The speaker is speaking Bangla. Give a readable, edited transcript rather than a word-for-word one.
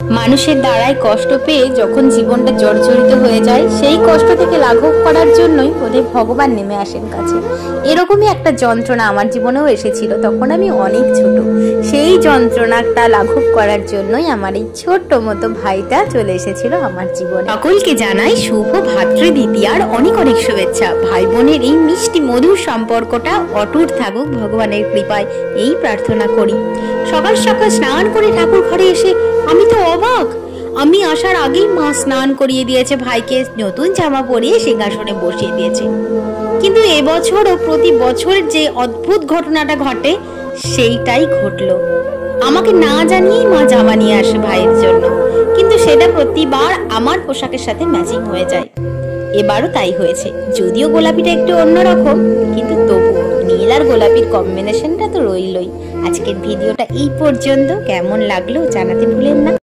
মানুষের দ্বারাই কষ্ট পেয়ে যখন জীবনটা জর্জরিত হয়ে যায়, সেই কষ্ট থেকে লাঘব করার জন্যই বোধহয় ভগবান নেমে আসেন কাছে। এরকমই একটা যন্ত্রণা আমার জীবনেও এসেছিল, তখন আমি অনেক ছোট। সেই যন্ত্রণাটা লাঘব করার জন্যই আমার এই ছোট্ট মতো ভাইটা চলে এসেছিল আমার জীবনে। সকলকে জানাই শুভ ভাতৃদ্বিতীয়ার অনেক অনেক শুভেচ্ছা। ভাই বোনের এই মিষ্টি মধুর সম্পর্কটা অটুট থাকুক ভগবানের কৃপায়, এই প্রার্থনা করি। সকাল সকাল স্নান করে ঠাকুর ঘরে এসে আমি তো অবাক। আমি আসার আগেই মা স্নান করিয়ে দিয়েছে ভাইকে, নতুন জামা পরিয়ে সিংহাসনে বসিয়ে দিয়েছে। কিন্তু এবছরও প্রতি বছর যে অদ্ভুত ঘটনাটা ঘটে সেইটাই ঘটলো। আমাকে না জানিয়েই মা জামা নিয়ে আসে ভাইয়ের জন্য, কিন্তু সেটা প্রতিবার আমার পোশাকের সাথে ম্যাচিং হয়ে যায়। এবারও তাই হয়েছে, যদিও গোলাপিটা একটু অন্যরকম, কিন্তু তবু নীল আর গোলাপির কম্বিনেশনটা তো রইলই। আজকের ভিডিওটা এই পর্যন্ত, কেমন লাগলো জানাতে ভুলেন না।